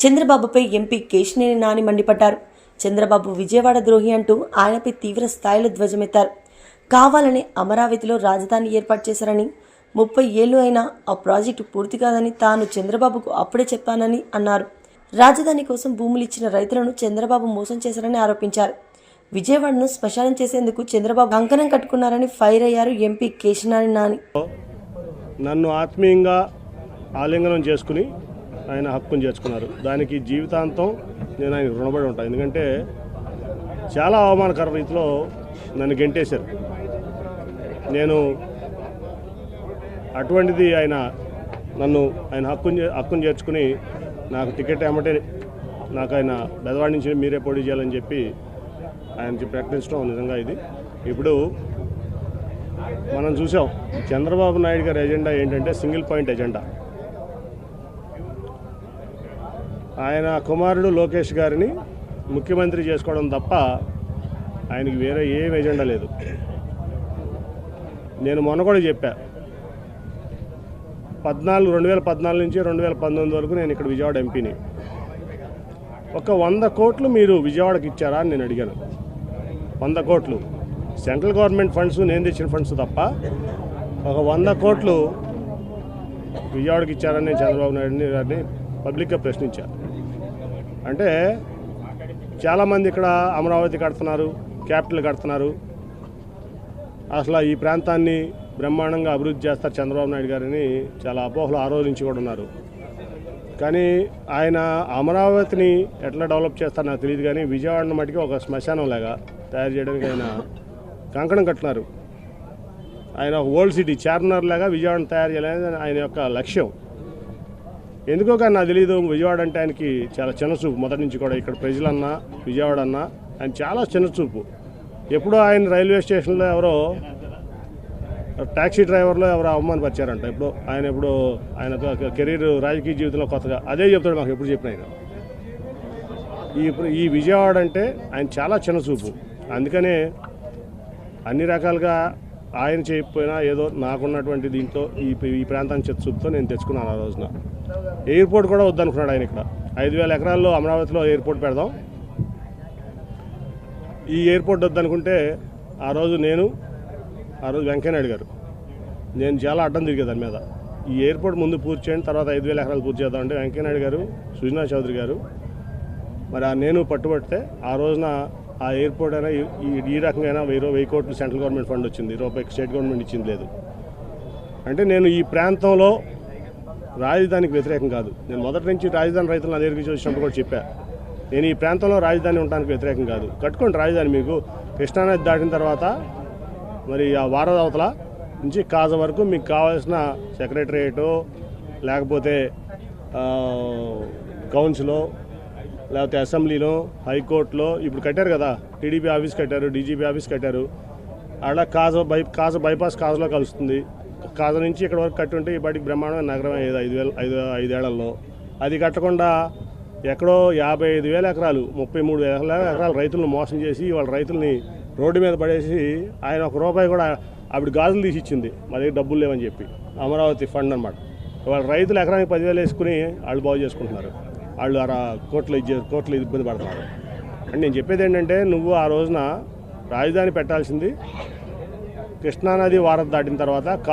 చంద్రబాబుపై ఎంపీ కేశినేని నాని మండిపడ్డారు. చంద్రబాబు విజయవాడ ద్రోహి అంటూ ఆయనపై తీవ్ర స్థాయిలో ధ్వజమెత్తారు. కావాలని అమరావతిలో రాజధాని ఏర్పాటు చేశారని, 30 ఏళ్లు అయినా ఆ ప్రాజెక్టు పూర్తి కాదని తాను చంద్రబాబుకు అప్పుడే చెప్పానని అన్నారు. రాజధాని కోసం భూములు ఇచ్చిన రైతులను చంద్రబాబు మోసం చేశారని ఆరోపించారు. విజయవాడను శ్మశానం చేసేందుకు చంద్రబాబు కంకణం కట్టుకున్నారని ఫైర్ అయ్యారు ఎంపీ కేశినేని నాని. నన్ను ఆత్మీయంగా ఆలింగనం చేసుకుని ఆయన హక్కును చేర్చుకున్నారు. దానికి జీవితాంతం నేను ఆయన రుణపడి ఉంటాను. ఎందుకంటే చాలా అవమానకర రీతిలో నన్ను గెంటేశారు. నేను అటువంటిది ఆయన హక్కును చేర్చుకుని నాకు టికెట్ ఏమంటే నాకు ఆయన బెదవాడి నుంచి మీరే పోటీ చేయాలని చెప్పి ఆయన ప్రకటించడం నిజంగా ఇది. ఇప్పుడు మనం చూసాం చంద్రబాబు నాయుడు గారి ఎజెండా ఏంటంటే సింగిల్ పాయింట్ ఎజెండా. ఆయన కుమారుడు లోకేష్ గారిని ముఖ్యమంత్రి చేసుకోవడం తప్ప ఆయనకి వేరే ఏం ఎజెండా లేదు. నేను మొన్న కూడా చెప్పా, 2014 నుంచి 2019 వరకు నేను ఇక్కడ విజయవాడ ఎంపీని. ఒక 100 కోట్లు మీరు విజయవాడకి ఇచ్చారా అని నేను అడిగాను. 100 కోట్లు సెంట్రల్ గవర్నమెంట్ ఫండ్స్, నేను తెచ్చిన ఫండ్స్ తప్ప ఒక 100 కోట్లు విజయవాడకి ఇచ్చారని నేను చంద్రబాబు నాయుడు గారిని పబ్లిక్గా ప్రశ్నించాను. అంటే చాలామంది ఇక్కడ అమరావతి కడుతున్నారు, క్యాపిటల్ కడుతున్నారు, అసలు ఈ ప్రాంతాన్ని బ్రహ్మాండంగా అభివృద్ధి చేస్తారు చంద్రబాబు నాయుడు గారిని చాలా అపోహలు ఆ రోజు నుంచి కూడా ఉన్నారు. కానీ ఆయన అమరావతిని ఎట్లా డెవలప్ చేస్తారో నాకు తెలియదు. కానీ విజయవాడను మటుకి ఒక శ్మశానం లాగా తయారు చేయడానికి ఆయన కంకణం కట్టినారు. ఆయన ఒక ఓల్డ్ సిటీ చార్మినార్ లాగా విజయవాడను తయారు చేయాలని ఆయన యొక్క లక్ష్యం. ఎందుకో కానీ నాకు తెలియదు, విజయవాడ అంటే ఆయనకి చాలా చిన్నచూపు. మొదటి నుంచి కూడా ఇక్కడ ప్రజలన్నా విజయవాడ అన్నా ఆయన చాలా చిన్నచూపు. ఎప్పుడో ఆయన రైల్వే స్టేషన్లో ఎవరో ట్యాక్సీ డ్రైవర్లో ఎవరో అవమానపరిచారంట. ఇప్పుడు ఆయన కెరీర్ రాజకీయ జీవితంలో కొత్తగా అదే చెప్తాడు మాకు ఎప్పుడు చెప్పిన ఆయన. ఈ విజయవాడ అంటే ఆయన చాలా చిన్నచూపు. అందుకనే అన్ని రకాలుగా ఆయన చేయకపోయినా ఏదో నాకున్నటువంటి దీంతో ఈ ప్రాంతాన్ని చిత్తచూపుతో నేను తెచ్చుకున్నాను. ఆ రోజున ఎయిర్పోర్ట్ కూడా వద్దనుకున్నాడు ఆయన. ఇక్కడ 5,000 ఎకరాల్లో అమరావతిలో ఎయిర్పోర్ట్ పెడదాం, ఈ ఎయిర్పోర్ట్ వద్దనుకుంటే ఆ రోజు వెంకయ్యనాయుడు గారు నేను చాలా అడ్డం తిరిగే దాని మీద. ఈ ఎయిర్పోర్ట్ ముందు పూర్తి చేయండి, తర్వాత 5,000 ఎకరాలు పూర్తి చేద్దామంటే వెంకయ్యనాయుడు గారు, సుజనా చౌదరి గారు మరి నేను పట్టుబడితే ఆ రోజున ఆ ఎయిర్పోర్ట్ అయినా ఈ రకంగా 1000 కోట్లు సెంట్రల్ గవర్నమెంట్ ఫండ్ వచ్చింది, రూపాయికి స్టేట్ గవర్నమెంట్ ఇచ్చింది లేదు. అంటే నేను ఈ ప్రాంతంలో రాజధానికి వ్యతిరేకం కాదు. నేను మొదటి నుంచి రాజధాని రైతులు నా దగ్గరికి వచ్చినప్పుడు కూడా చెప్పా, నేను ఈ ప్రాంతంలో రాజధాని ఉండడానికి వ్యతిరేకం కాదు. కట్టుకోండి రాజధాని. మీకు కృష్ణానది దాటిన తర్వాత మరి ఆ వారదవతల నుంచి కాజ వరకు మీకు కావాల్సిన సెక్రటరియేటో లేకపోతే కౌన్సిలో లేకపోతే అసెంబ్లీలో హైకోర్టులో ఇప్పుడు కట్టారు కదా, టీడీపీ ఆఫీస్ కట్టారు, డీజీపీ ఆఫీస్ కట్టారు. అలా కాజ బైపాస్ కాజలో కలుస్తుంది. కాజ నుంచి ఇక్కడ వరకు కట్టుంటే ఈ బయటికి బ్రహ్మాండమైన నగరం అయ్యేది 5 ఏళ్లలో. అది కట్టకుండా ఎక్కడో 55,000 ఎకరాలు 33,000 ఎకరాలు రైతులను మోసం చేసి వాళ్ళ రైతుల్ని రోడ్డు మీద పడేసి ఆయన ₹1 కూడా ఆవిడ గాజులు తీసి ఇచ్చింది, మా దగ్గర డబ్బులు లేవని చెప్పి. అమరావతి ఫండ్ అనమాట. వాళ్ళ రైతులు ఎకరానికి 10,000 వేసుకుని వాళ్ళు బాగు చేసుకుంటున్నారు. వాళ్ళు కోట్లు ఇబ్బంది పడుతున్నారు. అంటే నేను చెప్పేది ఏంటంటే, నువ్వు ఆ రోజున రాజధాని పెట్టాల్సింది కృష్ణానది వారధి దాటిన తర్వాత